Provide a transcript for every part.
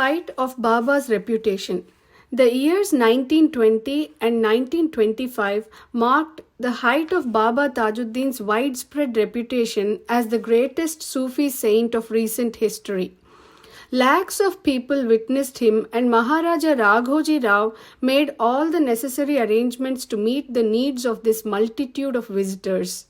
height of Baba's reputation. The years 1920 and 1925 marked the height of Baba Tajudeen's widespread reputation as the greatest Sufi saint of recent history. Lakhs of people witnessed him, and Maharaja Raghoji Rao made all the necessary arrangements to meet the needs of this multitude of visitors.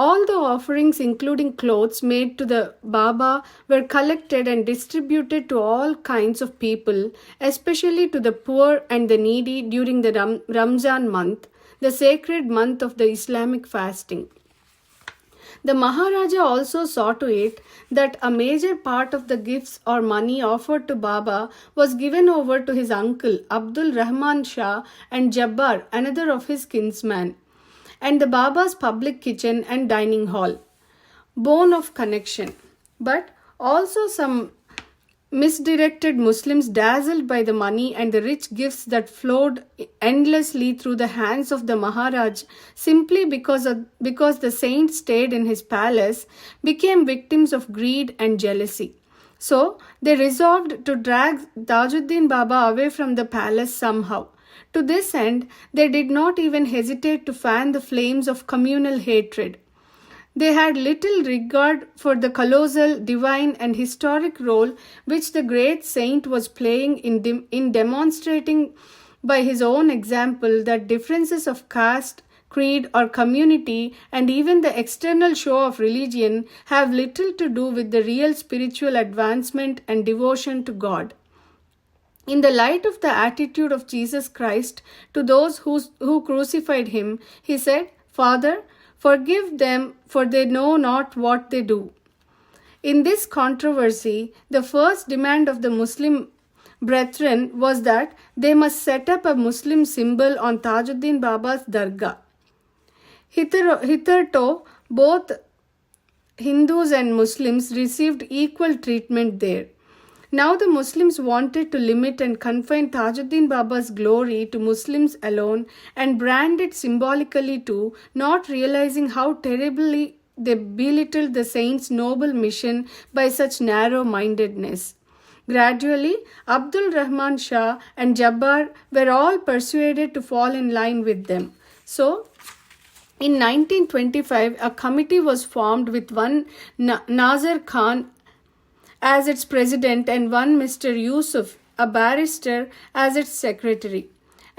All the offerings, including clothes made to the Baba, were collected and distributed to all kinds of people, especially to the poor and the needy during the Ramzan month, the sacred month of the Islamic fasting. The Maharaja also saw to it that a major part of the gifts or money offered to Baba was given over to his uncle Abdul Rahman Shah and Jabbar, another of his kinsmen, and the Baba's public kitchen and dining hall, bone of connection. But also some misdirected Muslims, dazzled by the money and the rich gifts that flowed endlessly through the hands of the Maharaj simply because the saint stayed in his palace, became victims of greed and jealousy. So they resolved to drag Tajudeen Baba away from the palace somehow. To this end, they did not even hesitate to fan the flames of communal hatred. They had little regard for the colossal, divine, and historic role which the great saint was playing in demonstrating by his own example that differences of caste, creed, or community, and even the external show of religion, have little to do with the real spiritual advancement and devotion to God. In the light of the attitude of Jesus Christ to those who crucified him, he said, "Father, forgive them, for they know not what they do." In this controversy, the first demand of the Muslim brethren was that they must set up a Muslim symbol on Tajudeen Baba's dargah. Hitherto, both Hindus and Muslims received equal treatment there. Now the Muslims wanted to limit and confine Tajudeen Baba's glory to Muslims alone and brand it symbolically too, not realizing how terribly they belittled the saint's noble mission by such narrow-mindedness. Gradually, Abdul Rahman Shah and Jabbar were all persuaded to fall in line with them. So, in 1925, a committee was formed with one Nazar Khan as its president and one Mr. Yusuf, a barrister, as its secretary.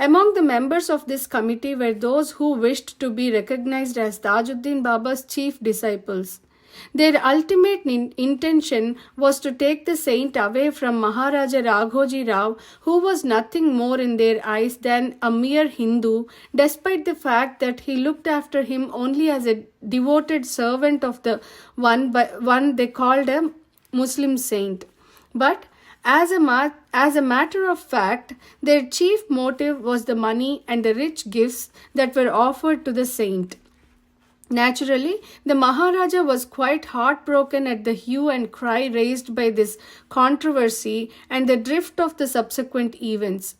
Among the members of this committee were those who wished to be recognized as Tajudeen Baba's chief disciples. Their ultimate intention was to take the saint away from Maharaja Raghoji Rao, who was nothing more in their eyes than a mere Hindu, despite the fact that he looked after him only as a devoted servant of the one they called a Muslim saint. But as a matter of fact, their chief motive was the money and the rich gifts that were offered to the saint. Naturally, the Maharaja was quite heartbroken at the hue and cry raised by this controversy and the drift of the subsequent events.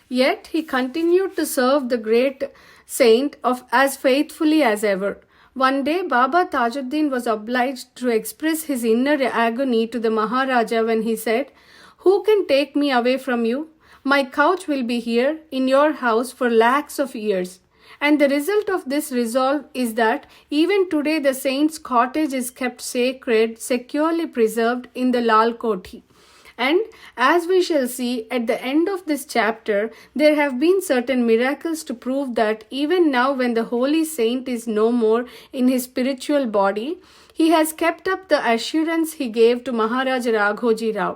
Yet he continued to serve the great saint as faithfully as ever. One day, Baba Tajudeen was obliged to express his inner agony to the Maharaja when he said, "Who can take me away from you? My couch will be here in your house for lakhs of years." And the result of this resolve is that even today the saint's cottage is kept sacred, securely preserved in the Lal Koti. And as we shall see at the end of this chapter, there have been certain miracles to prove that even now, when the holy saint is no more in his spiritual body, he has kept up the assurance he gave to Maharaja Raghoji Rao.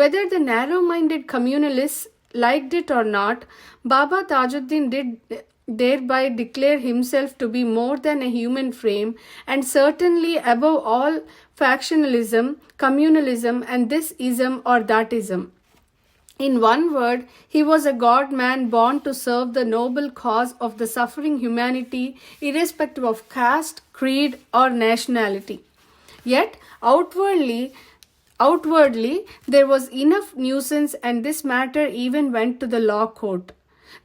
Whether the narrow-minded communalists liked it or not, Baba Tajudeen did thereby declare himself to be more than a human frame, and certainly above all factionalism, communalism, and this ism or that ism. In one word, he was a God-man born to serve the noble cause of the suffering humanity, irrespective of caste, creed, or nationality. Yet, outwardly, there was enough nuisance, and this matter even went to the law court.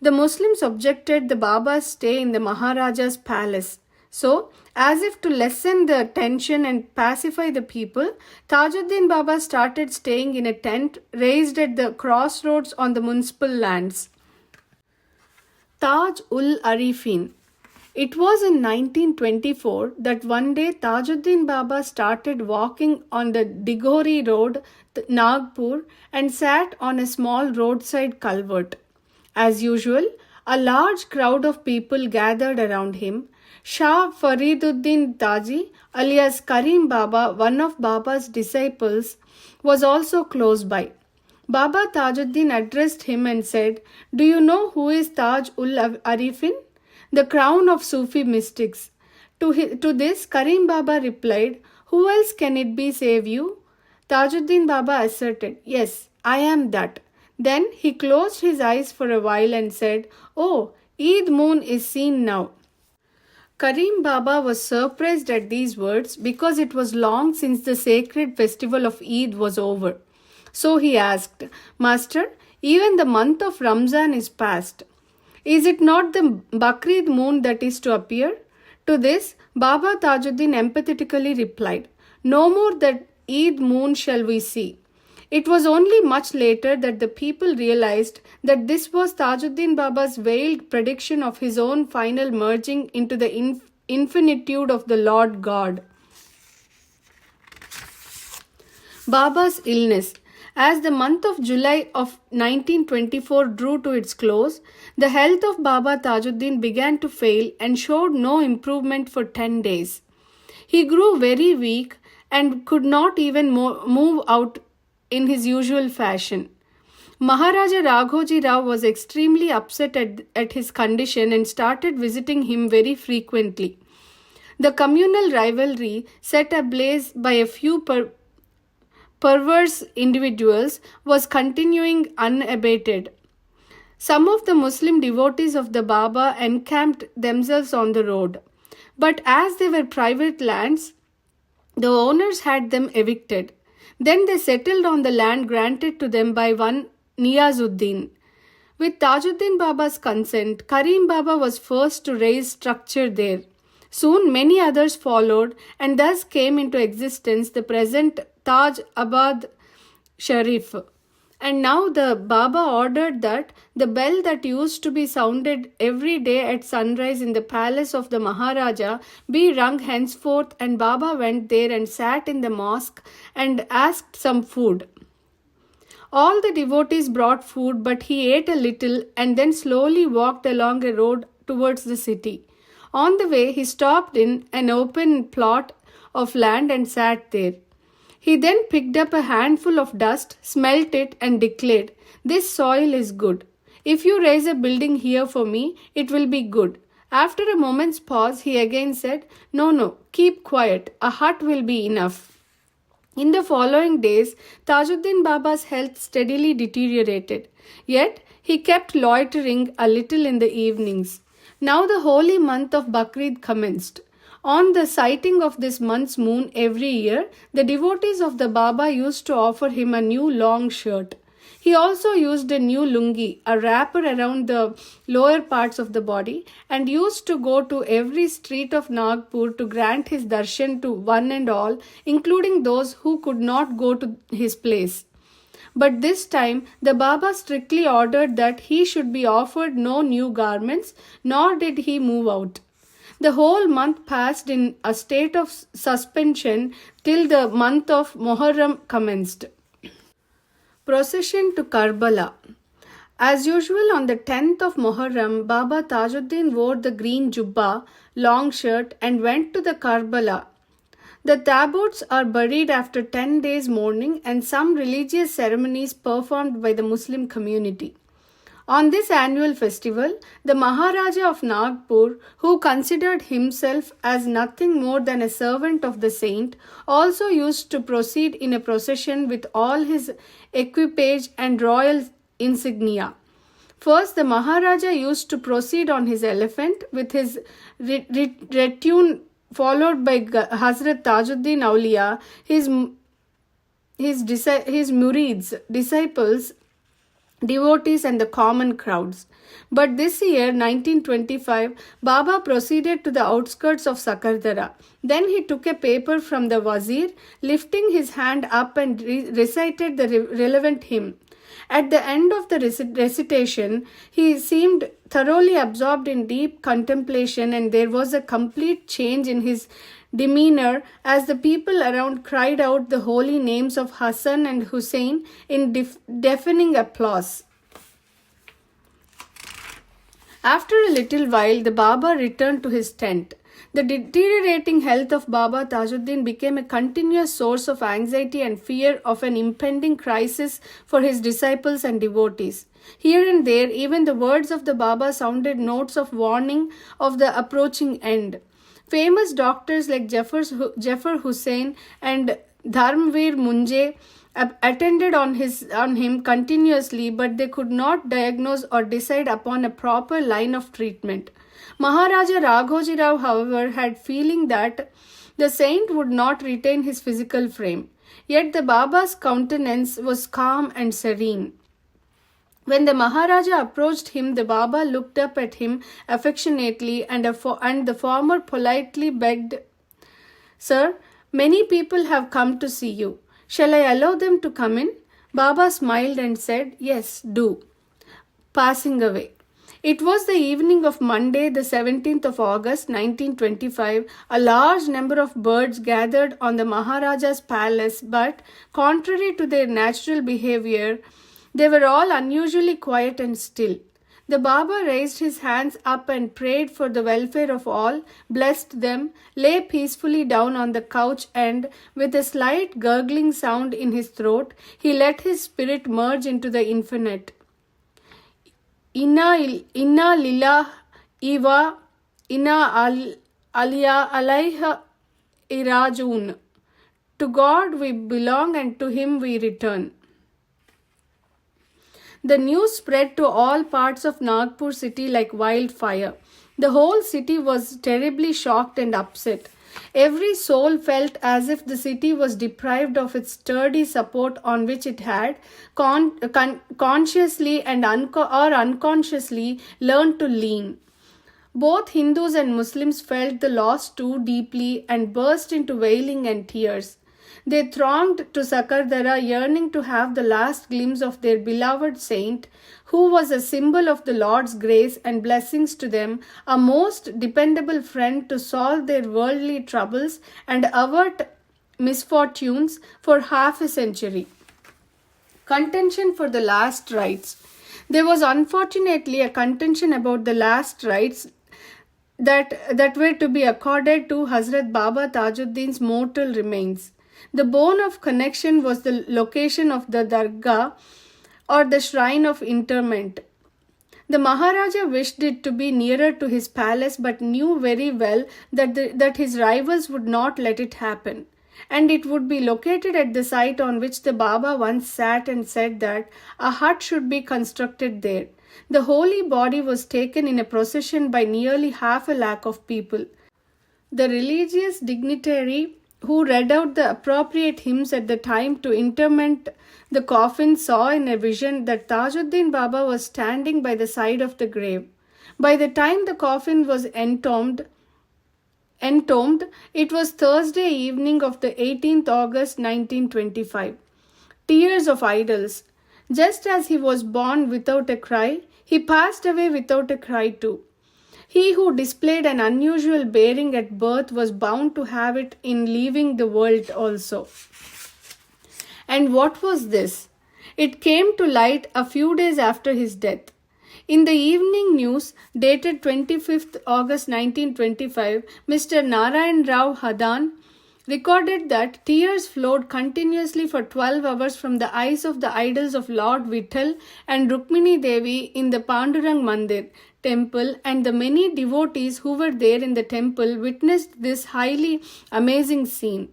The Muslims objected the Baba's stay in the Maharaja's palace. So, as if to lessen the tension and pacify the people, Tajuddin Baba started staying in a tent raised at the crossroads on the municipal lands. Taj ul Arifin. It was in 1924 that one day Tajuddin Baba started walking on the Digori road, Nagpur, and sat on a small roadside culvert. As usual, a large crowd of people gathered around him. Shah Fariduddin Taji, alias Karim Baba, one of Baba's disciples, was also close by. Baba Tajuddin addressed him and said, "Do you know who is Taj ul Arifin? The crown of Sufi mystics." To this, Karim Baba replied, "Who else can it be save you?" Tajuddin Baba asserted, "Yes, I am that." Then he closed his eyes for a while and said, "Oh, Eid moon is seen now." Karim Baba was surprised at these words because it was long since the sacred festival of Eid was over. So he asked, "Master, even the month of Ramzan is past. Is it not the Bakrid moon that is to appear?" To this, Baba Tajuddin empathetically replied, "No more that Eid moon shall we see." It was only much later that the people realized that this was Tajuddin Baba's veiled prediction of his own final merging into the infinitude of the Lord God. Baba's illness. As the month of July of 1924 drew to its close, the health of Baba Tajuddin began to fail and showed no improvement for 10 days. He grew very weak and could not even move out in his usual fashion. Maharaja Raghoji Rao was extremely upset at his condition and started visiting him very frequently. The communal rivalry set ablaze by a few perverse individuals was continuing unabated. Some of the Muslim devotees of the Baba encamped themselves on the road, but as they were private lands, the owners had them evicted. Then they settled on the land granted to them by one Niyazuddin. With Tajuddin Baba's consent, Karim Baba was first to raise structure there. Soon many others followed, and thus came into existence the present Taj Abad Sharif. And now the Baba ordered that the bell that used to be sounded every day at sunrise in the palace of the Maharaja be rung henceforth, and Baba went there and sat in the mosque and asked some food. All the devotees brought food, but he ate a little and then slowly walked along a road towards the city. On the way, he stopped in an open plot of land and sat there. He then picked up a handful of dust, smelt it, and declared, "This soil is good. If you raise a building here for me, it will be good." After a moment's pause, he again said, No, keep quiet. A hut will be enough." In the following days, Tajuddin Baba's health steadily deteriorated. Yet, he kept loitering a little in the evenings. Now the holy month of Bakrid commenced. On the sighting of this month's moon every year, the devotees of the Baba used to offer him a new long shirt. He also used a new lungi, a wrapper around the lower parts of the body, and used to go to every street of Nagpur to grant his darshan to one and all, including those who could not go to his place. But this time, the Baba strictly ordered that he should be offered no new garments, nor did he move out. The whole month passed in a state of suspension till the month of Muharram commenced. Procession to Karbala. As usual, on the 10th of Muharram, Baba Tajuddin wore the green jubba, long shirt, and went to the Karbala. The tabots are buried after 10 days mourning and some religious ceremonies performed by the Muslim community. On this annual festival, the Maharaja of Nagpur, who considered himself as nothing more than a servant of the saint, also used to proceed in a procession with all his equipage and royal insignia. First, the Maharaja used to proceed on his elephant with his retinue, followed by Hazrat Tajuddin Auliya, his murids, disciples, devotees and the common crowds. But this year, 1925, Baba proceeded to the outskirts of Sakardara. Then he took a paper from the wazir, lifting his hand up and recited the relevant hymn. At the end of the recitation, he seemed thoroughly absorbed in deep contemplation, and there was a complete change in his demeanor as the people around cried out the holy names of Hassan and Hussein in deafening applause. After a little while, the Baba returned to his tent. The deteriorating health of Baba Tajudeen became a continuous source of anxiety and fear of an impending crisis for his disciples and devotees. Here and there, even the words of the Baba sounded notes of warning of the approaching end. Famous doctors like Jafar Hussain and Dharmveer Munje attended on him continuously, but they could not diagnose or decide upon a proper line of treatment. Maharaja Raghoji Rao, however, had feeling that the saint would not retain his physical frame. Yet the Baba's countenance was calm and serene. When the Maharaja approached him, the Baba looked up at him affectionately and the former politely begged, "Sir, many people have come to see you. Shall I allow them to come in?" Baba smiled and said, "Yes, do." Passing away. It was the evening of Monday, the 17th of August, 1925. A large number of birds gathered on the Maharaja's palace, but, contrary to their natural behavior, they were all unusually quiet and still. The Baba raised his hands up and prayed for the welfare of all, blessed them, lay peacefully down on the couch, and, with a slight gurgling sound in his throat, he let his spirit merge into the infinite. Inna lillah iwa inna alayha irajun. To God we belong and to Him we return. The news spread to all parts of Nagapur city like wildfire. The whole city was terribly shocked and upset. Every soul felt as if the city was deprived of its sturdy support on which it had consciously and or unconsciously learned to lean. Both Hindus and Muslims felt the loss too deeply and burst into wailing and tears. They thronged to Sakardara, yearning to have the last glimpse of their beloved saint, who was a symbol of the Lord's grace and blessings to them, a most dependable friend to solve their worldly troubles and avert misfortunes for half a century. Contention for the last rites. There was unfortunately a contention about the last rites that were to be accorded to Hazrat Baba Tajudeen's mortal remains. The bone of connection was the location of the dargah or the shrine of interment. The Maharaja wished it to be nearer to his palace, but knew very well that his rivals would not let it happen. And it would be located at the site on which the Baba once sat and said that a hut should be constructed there. The holy body was taken in a procession by nearly 500,000 people. The religious dignitary who read out the appropriate hymns at the time to interment the coffin saw in a vision that Tajudeen Baba was standing by the side of the grave. By the time the coffin was entombed, it was Thursday evening of the 18th August 1925. Tears of idols. Just as he was born without a cry, he passed away without a cry too. He who displayed an unusual bearing at birth was bound to have it in leaving the world also. And what was this? It came to light a few days after his death. In the evening news, dated 25th August 1925, Mr. Narayan Rao Hadan recorded that tears flowed continuously for 12 hours from the eyes of the idols of Lord Vitthal and Rukmini Devi in the Pandurang Mandir temple, and the many devotees who were there in the temple witnessed this highly amazing scene.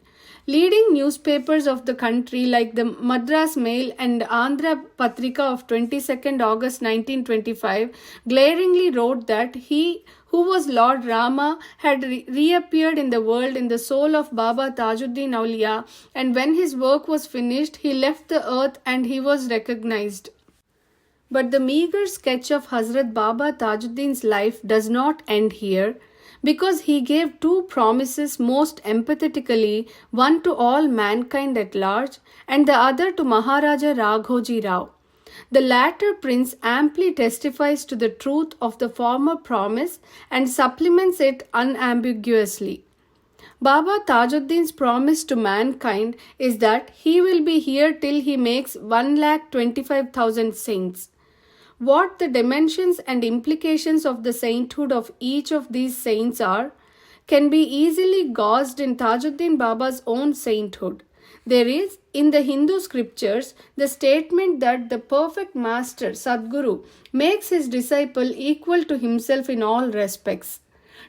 Leading newspapers of the country like the Madras Mail and Andhra Patrika of 22nd August 1925 glaringly wrote that he who was Lord Rama had reappeared in the world in the soul of Baba Tajudeen Auliya, and when his work was finished, he left the earth and he was recognized. But the meager sketch of Hazrat Baba Tajuddin's life does not end here, because he gave two promises most empathetically, one to all mankind at large and the other to Maharaja Raghoji Rao. The latter prince amply testifies to the truth of the former promise and supplements it unambiguously. Baba Tajuddin's promise to mankind is that he will be here till he makes 1,25,000 saints. What the dimensions and implications of the sainthood of each of these saints are can be easily gauged in Tajuddin Baba's own sainthood. There is, in the Hindu scriptures, the statement that the perfect master, Sadguru, makes his disciple equal to himself in all respects.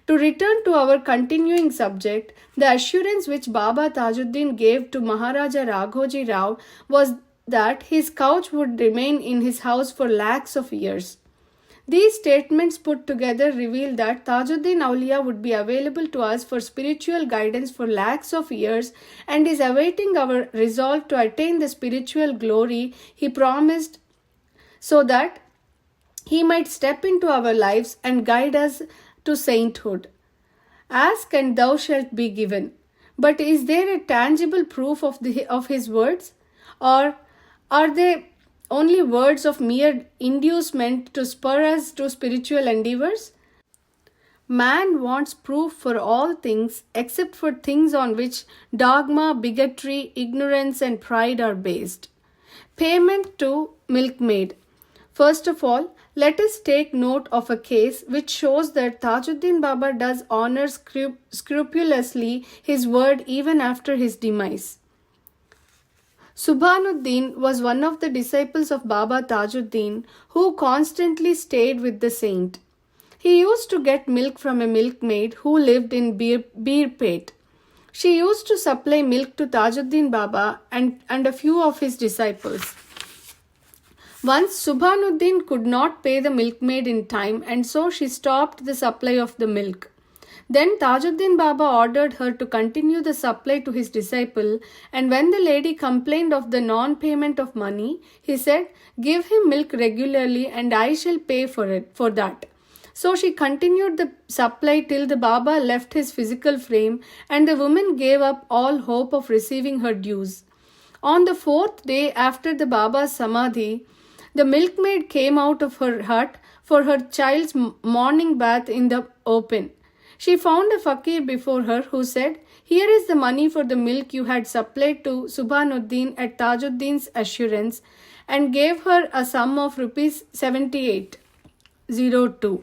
To return to our continuing subject, the assurance which Baba Tajuddin gave to Maharaja Raghoji Rao was that his couch would remain in his house for lakhs of years. These statements put together reveal that Tajuddin Auliya would be available to us for spiritual guidance for lakhs of years and is awaiting our resolve to attain the spiritual glory he promised, so that he might step into our lives and guide us to sainthood. Ask and thou shalt be given. But is there a tangible proof of his words? Or are they only words of mere inducement to spur us to spiritual endeavors? Man wants proof for all things except for things on which dogma, bigotry, ignorance, and pride are based. Payment to milkmaid. First of all, let us take note of a case which shows that Tajuddin Baba does honor scrupulously his word even after his demise. Subhanuddin was one of the disciples of Baba Tajuddin who constantly stayed with the saint. He used to get milk from a milkmaid who lived in Birpet. She used to supply milk to Tajuddin Baba and a few of his disciples. Once Subhanuddin could not pay the milkmaid in time, and so she stopped the supply of the milk. Then Tajuddin Baba ordered her to continue the supply to his disciple, and when the lady complained of the non-payment of money, he said, "Give him milk regularly and I shall pay for that." So she continued the supply till the Baba left his physical frame and the woman gave up all hope of receiving her dues. On the fourth day after the Baba's samadhi, the milkmaid came out of her hut for her child's morning bath in the open. She found a fakir before her who said, "Here is the money for the milk you had supplied to Subhanuddin at Tajuddin's assurance," and gave her a sum of rupees 7802.